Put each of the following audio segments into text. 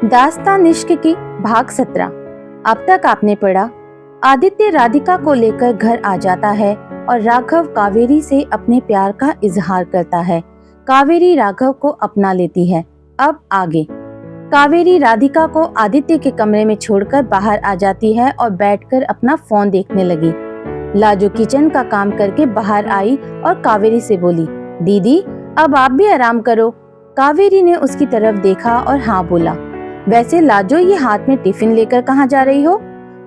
दास्तान इश्क की भाग 17। अब तक आपने पढ़ा। आदित्य राधिका को लेकर घर आ जाता है और राघव कावेरी से अपने प्यार का इजहार करता है। कावेरी राघव को अपना लेती है। अब आगे। कावेरी राधिका को आदित्य के कमरे में छोड़कर बाहर आ जाती है और बैठकर अपना फोन देखने लगी। लाजो किचन का काम करके बाहर आई और कावेरी से बोली, दीदी अब आप भी आराम करो। कावेरी ने उसकी तरफ देखा और हाँ बोला। वैसे लाजो, ये हाथ में टिफिन लेकर कहाँ जा रही हो?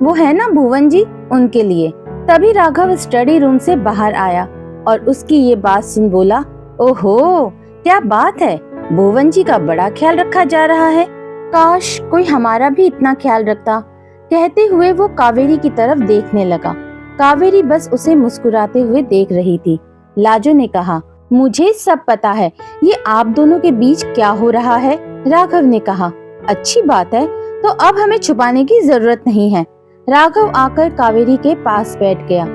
वो है ना भुवन जी, उनके लिए। तभी राघव स्टडी रूम से बाहर आया और उसकी ये बात सुन बोला, ओहो क्या बात है, भुवन जी का बड़ा ख्याल रखा जा रहा है। काश कोई हमारा भी इतना ख्याल रखता। कहते हुए वो कावेरी की तरफ देखने लगा। कावेरी बस उसे मुस्कुराते हुए देख रही थी। लाजो ने कहा, मुझे सब पता है, ये आप दोनों के बीच क्या हो रहा है। राघव ने कहा, अच्छी बात है, तो अब हमें छुपाने की जरूरत नहीं है। राघव आकर कावेरी के पास बैठ गया।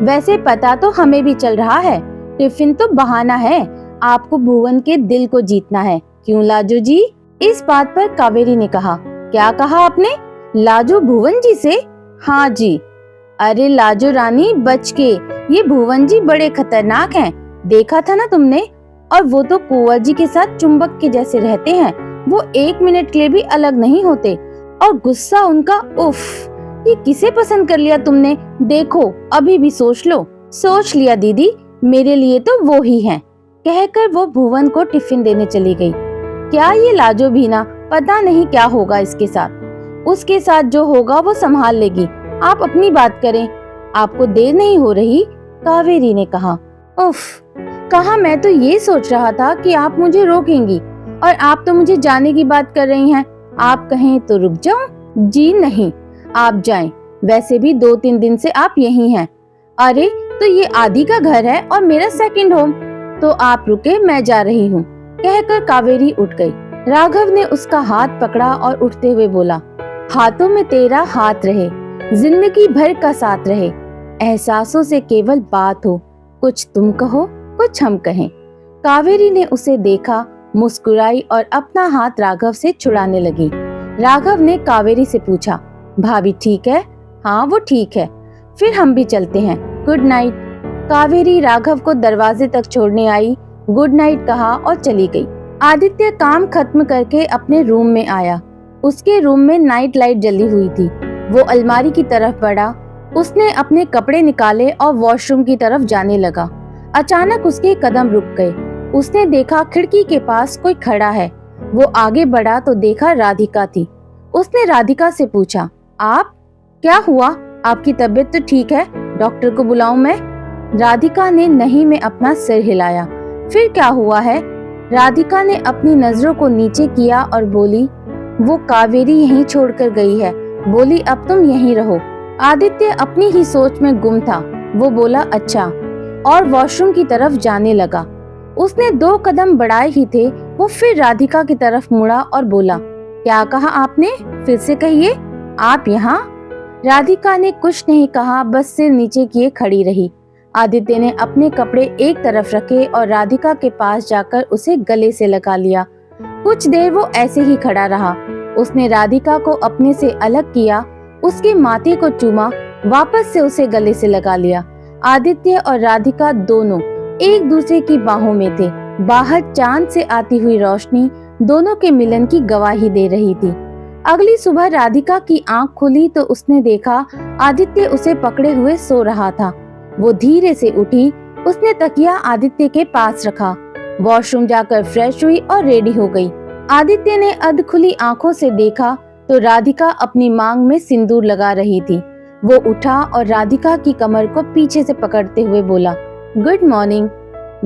वैसे पता तो हमें भी चल रहा है, टिफिन तो बहाना है, आपको भुवन के दिल को जीतना है, क्यों लाजो जी? इस बात पर कावेरी ने कहा, क्या कहा आपने? लाजो भुवन जी से? हाँ जी। अरे लाजो रानी बच के, ये भुवन जी बड़े खतरनाक हैं, देखा था ना तुमने। और वो तो कुंवर जी के साथ चुंबक के जैसे रहते हैं, वो एक मिनट के लिए भी अलग नहीं होते। और गुस्सा उनका, उफ, ये किसे पसंद कर लिया तुमने? देखो अभी भी सोच लो। सोच लिया दीदी, मेरे लिए तो वो ही हैं। कहकर वो भुवन को टिफिन देने चली गई। क्या ये लाजो भी ना, पता नहीं क्या होगा इसके साथ। उसके साथ जो होगा वो संभाल लेगी, आप अपनी बात करें, आपको देर नहीं हो रही? कावेरी ने कहा। उफ, कहा मैं तो ये सोच रहा था कि आप मुझे रोकेंगी और आप तो मुझे जाने की बात कर रही हैं। आप कहें तो रुक जाऊं? जी नहीं, आप जाएं। वैसे भी 2-3 दिन से आप यहीं हैं। अरे तो ये आदि का घर है और मेरा सेकंड होम, तो आप रुके, मैं जा रही हूँ। कहकर कावेरी उठ गई। राघव ने उसका हाथ पकड़ा और उठते हुए बोला, हाथों में तेरा हाथ रहे, जिंदगी भर का साथ रहे, एहसासों से केवल बात हो, कुछ तुम कहो कुछ हम कहें। कावेरी ने उसे देखा, मुस्कुराई और अपना हाथ राघव से छुड़ाने लगी। राघव ने कावेरी से पूछा, भाभी ठीक है? हाँ वो ठीक है, फिर हम भी चलते हैं, गुड नाइट। कावेरी राघव को दरवाजे तक छोड़ने आई, गुड नाइट कहा और चली गई। आदित्य काम खत्म करके अपने रूम में आया। उसके रूम में नाइट लाइट जली हुई थी। वो अलमारी की तरफ बढ़ा, उसने अपने कपड़े निकाले और वॉशरूम की तरफ जाने लगा। अचानक उसके कदम रुक गए। उसने देखा खिड़की के पास कोई खड़ा है। वो आगे बढ़ा तो देखा राधिका थी। उसने राधिका से पूछा, आप? क्या हुआ, आपकी तबीयत तो ठीक है, डॉक्टर को बुलाऊं मैं? राधिका ने नहीं में अपना सिर हिलाया। फिर क्या हुआ है? राधिका ने अपनी नजरों को नीचे किया और बोली, वो कावेरी यहीं छोड़कर गई है, बोली अब तुम यहीं रहो। आदित्य अपनी ही सोच में गुम था। वो बोला अच्छा, और वॉशरूम की तरफ जाने लगा। उसने 2 कदम बढ़ाए ही थे, वो फिर राधिका की तरफ मुड़ा और बोला, क्या कहा आपने? फिर से कहिए। आप यहाँ? राधिका ने कुछ नहीं कहा, बस सिर नीचे किए खड़ी रही। आदित्य ने अपने कपड़े एक तरफ रखे और राधिका के पास जाकर उसे गले से लगा लिया। कुछ देर वो ऐसे ही खड़ा रहा। उसने राधिका को अपने से अलग किया, उसके माथे को चूमा, वापस से उसे गले से लगा लिया। आदित्य और राधिका दोनों एक दूसरे की बाहों में थे। बाहर चांद से आती हुई रोशनी दोनों के मिलन की गवाही दे रही थी। अगली सुबह राधिका की आंख खुली तो उसने देखा आदित्य उसे पकड़े हुए सो रहा था। वो धीरे से उठी, उसने तकिया आदित्य के पास रखा, वॉशरूम जाकर फ्रेश हुई और रेडी हो गई। आदित्य ने अध खुली आंखों से देखा तो राधिका अपनी मांग में सिंदूर लगा रही थी। वो उठा और राधिका की कमर को पीछे से पकड़ते हुए बोला, गुड मॉर्निंग।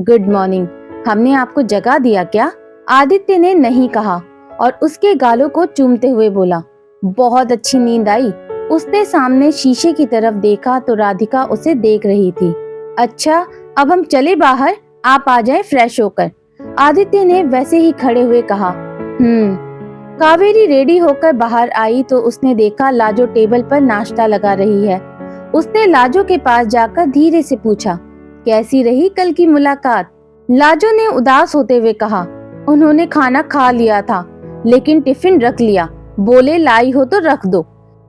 गुड मॉर्निंग, हमने आपको जगा दिया क्या? आदित्य ने नहीं कहा और उसके गालों को चूमते हुए बोला, बहुत अच्छी नींद आई। उसने सामने शीशे की तरफ देखा तो राधिका उसे देख रही थी। अच्छा अब हम चले बाहर, आप आ जाएं फ्रेश होकर। आदित्य ने वैसे ही खड़े हुए कहा। कावेरी रेडी होकर बाहर आई तो उसने देखा लाजो टेबल पर नाश्ता लगा रही है। उसने लाजो के पास जाकर धीरे से पूछा, कैसी रही कल की मुलाकात? लाजो ने उदास होते हुए कहा, उन्होंने खाना खा लिया था लेकिन टिफिन रख लिया, बोले लाई हो तो रख दो,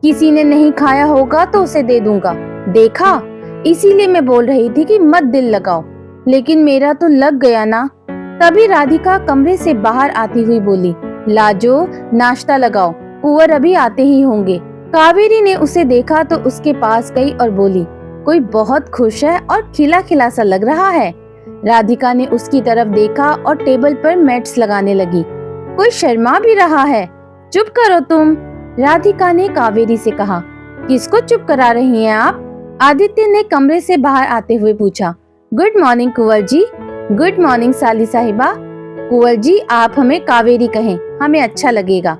किसी ने नहीं खाया होगा तो उसे दे दूंगा। देखा, इसीलिए मैं बोल रही थी कि मत दिल लगाओ, लेकिन मेरा तो लग गया ना। तभी राधिका कमरे से बाहर आती हुई बोली, लाजो नाश्ता लगाओ, कुंवर अभी आते ही होंगे। कावेरी ने उसे देखा तो उसके पास गई और बोली, कोई बहुत खुश है और खिला खिला सा लग रहा है। राधिका ने उसकी तरफ देखा और टेबल पर मैट्स लगाने लगी। कोई शर्मा भी रहा है। चुप करो तुम, राधिका ने कावेरी से कहा। किसको चुप करा रही हैं आप? आदित्य ने कमरे से बाहर आते हुए पूछा। Good morning Kunwar ji. Good morning साली साहिबा। कुंवर जी आप हमें कावेरी कहें, हमें अच्छा लगेगा।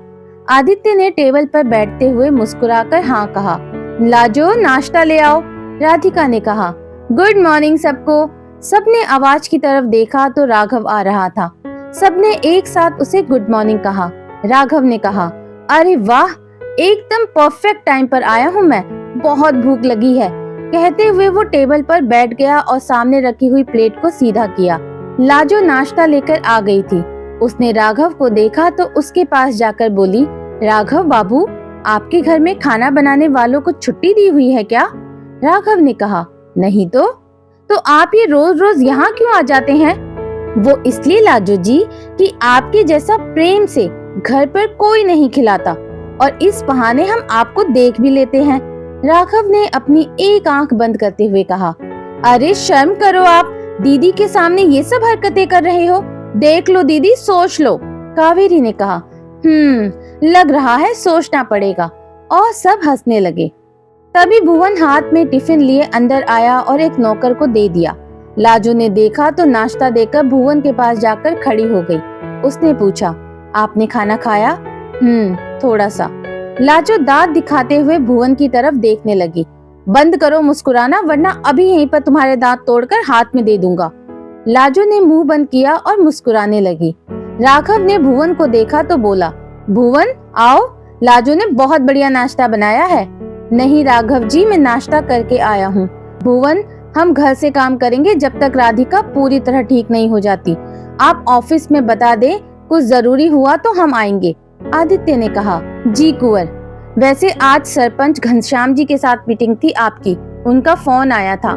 आदित्य ने टेबल पर बैठते हुए मुस्कुराकर हाँ कहा। लाजो नाश्ता ले आओ, राधिका ने कहा। गुड मॉर्निंग सबको। सबने आवाज की तरफ देखा तो राघव आ रहा था। सबने एक साथ उसे गुड मॉर्निंग कहा। राघव ने कहा, अरे वाह, एकदम परफेक्ट टाइम पर आया हूँ मैं, बहुत भूख लगी है। कहते हुए वो टेबल पर बैठ गया और सामने रखी हुई प्लेट को सीधा किया। लाजो नाश्ता लेकर आ गई थी। उसने राघव को देखा तो उसके पास जाकर बोली, राघव बाबू, आपके घर में खाना बनाने वालों को छुट्टी दी हुई है क्या? राघव ने कहा, नहीं तो आप ये रोज रोज यहाँ क्यों आ जाते हैं? वो इसलिए लाजो जी कि आपके जैसा प्रेम से घर पर कोई नहीं खिलाता और इस बहाने हम आपको देख भी लेते हैं। राघव ने अपनी एक आंख बंद करते हुए कहा, अरे शर्म करो आप, दीदी के सामने ये सब हरकतें कर रहे हो। देख लो दीदी, सोच लो। कावेरी ने कहा, लग रहा है सोचना पड़ेगा। और सब हंसने लगे। तभी भुवन हाथ में टिफिन लिए अंदर आया और एक नौकर को दे दिया। लाजो ने देखा तो नाश्ता देकर भुवन के पास जाकर खड़ी हो गई। उसने पूछा, आपने खाना खाया? थोड़ा सा। लाजो दांत दिखाते हुए भुवन की तरफ देखने लगी। बंद करो मुस्कुराना, वरना अभी यहीं पर तुम्हारे दांत तोड़कर हाथ में दे दूंगा। लाजो ने मुंह बंद किया और मुस्कुराने लगी। राघव ने भुवन को देखा तो बोला, भुवन आओ, लाजो ने बहुत बढ़िया नाश्ता बनाया है। नहीं राघव जी, मैं नाश्ता करके आया हूँ। भुवन, हम घर से काम करेंगे जब तक राधिका पूरी तरह ठीक नहीं हो जाती। आप ऑफिस में बता दें, कुछ जरूरी हुआ तो हम आएंगे। आदित्य ने कहा, जी कुंवर। वैसे आज सरपंच घनश्याम जी के साथ मीटिंग थी आपकी, उनका फोन आया था।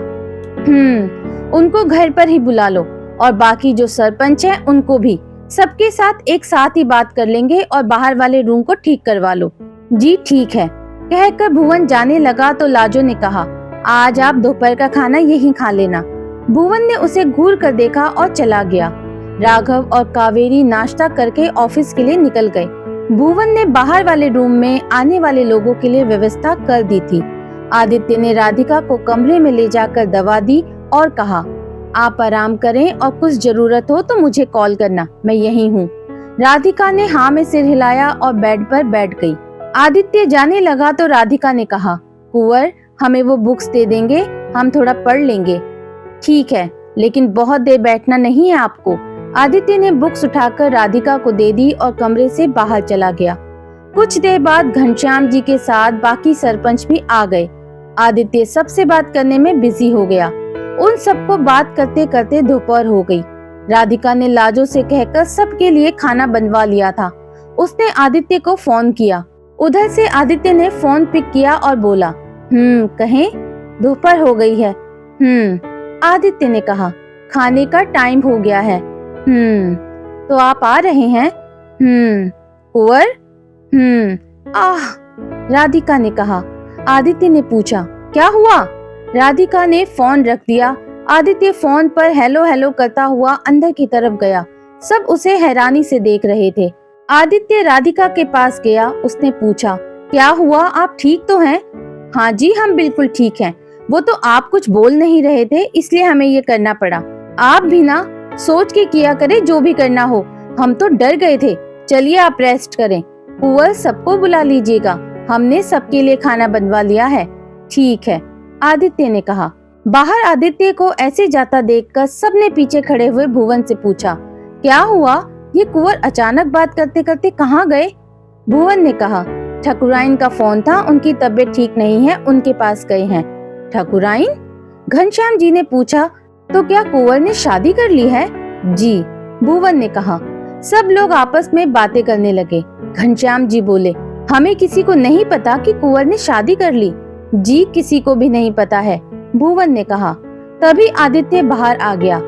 उनको घर पर ही बुला लो और बाकी जो सरपंच हैं उनको भी, सबके साथ एक साथ ही बात कर लेंगे और बाहर वाले रूम को ठीक करवा लो। जी ठीक है, कहकर भुवन जाने लगा तो लाजो ने कहा, आज आप दोपहर का खाना यहीं खा लेना। भुवन ने उसे घूर कर देखा और चला गया। राघव और कावेरी नाश्ता करके ऑफिस के लिए निकल गए। भुवन ने बाहर वाले रूम में आने वाले लोगों के लिए व्यवस्था कर दी थी। आदित्य ने राधिका को कमरे में ले जाकर दवा दी और कहा, आप आराम करें और कुछ जरूरत हो तो मुझे कॉल करना, मैं यहीं हूँ। राधिका ने हाँ में सिर हिलाया और बेड पर बैठ गई। आदित्य जाने लगा तो राधिका ने कहा, कुंवर, हमें वो बुक्स दे देंगे, हम थोड़ा पढ़ लेंगे। ठीक है, लेकिन बहुत देर बैठना नहीं है आपको। आदित्य ने बुक्स उठाकर राधिका को दे दी और कमरे से बाहर चला गया। कुछ देर बाद घनश्याम जी के साथ बाकी सरपंच भी आ गए। आदित्य सबसे बात करने में बिजी हो गया। उन सबको बात करते करते दोपहर हो गई। राधिका ने लाजो से कहकर सबके लिए खाना बनवा लिया था। उसने आदित्य को फोन किया। उधर से आदित्य ने फोन पिक किया और बोला, कहें? दोपहर हो गई है। आदित्य ने कहा, खाने का टाइम हो गया है। तो आप आ रहे हैं? कुंवर? राधिका ने कहा। आदित्य ने पूछा, क्या हुआ? राधिका ने फोन रख दिया। आदित्य फोन पर हेलो हेलो करता हुआ अंदर की तरफ गया। सब उसे हैरानी से देख रहे थे। आदित्य राधिका के पास गया। उसने पूछा, क्या हुआ, आप ठीक तो हैं? हाँ जी, हम बिल्कुल ठीक हैं। वो तो आप कुछ बोल नहीं रहे थे, इसलिए हमें ये करना पड़ा। आप भी ना सोच के किया करे जो भी करना हो, हम तो डर गए थे। चलिए आप रेस्ट करें। कुंवर, सबको बुला लीजिएगा, हमने सबके लिए खाना बनवा लिया है। ठीक है, आदित्य ने कहा। बाहर आदित्य को ऐसे जाता देखकर सबने पीछे खड़े हुए भुवन से पूछा, क्या हुआ? ये कुंवर अचानक बात करते करते कहाँ गए? भुवन ने कहा, ठकुराइन का फोन था, उनकी तबीयत ठीक नहीं है, उनके पास गए हैं। ठकुराइन? घनश्याम जी ने पूछा, तो क्या कुंवर ने शादी कर ली है? जी, भुवन ने कहा। सब लोग आपस में बातें करने लगे। घनश्याम जी बोले, हमें किसी को नहीं पता कि कुंवर ने शादी कर ली। जी किसी को भी नहीं पता है, भुवन ने कहा। तभी आदित्य बाहर आ गया।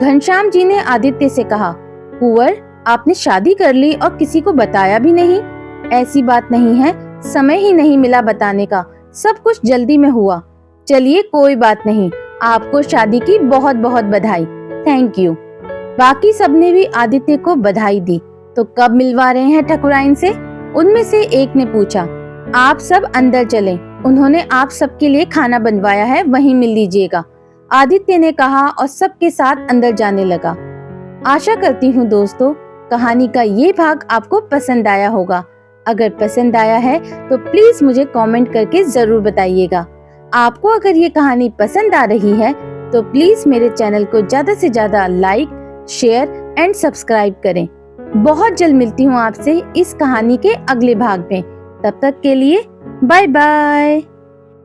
घनश्याम जी ने आदित्य से कहा, कुंवर, आपने शादी कर ली और किसी को बताया भी नहीं। ऐसी बात नहीं है, समय ही नहीं मिला बताने का, सब कुछ जल्दी में हुआ। चलिए कोई बात नहीं, आपको शादी की बहुत बहुत बधाई। Thank you. बाकी सबने भी आदित्य को बधाई दी। तो कब मिलवा रहे हैं ठकुराइन से? उनमें से एक ने पूछा। आप सब अंदर चलें, उन्होंने आप सबके लिए खाना बनवाया है, वहीं मिल लीजिएगा, आदित्य ने कहा और सबके साथ अंदर जाने लगा। आशा करती हूँ दोस्तों, कहानी का ये भाग आपको पसंद आया होगा। अगर पसंद आया है तो प्लीज मुझे कमेंट करके जरूर बताइएगा। आपको अगर ये कहानी पसंद आ रही है तो प्लीज मेरे चैनल को ज्यादा से ज्यादा लाइक, शेयर एंड सब्सक्राइब करें। बहुत जल्द मिलती हूँ आपसे इस कहानी के अगले भाग में। तब तक के लिए बाय बाय।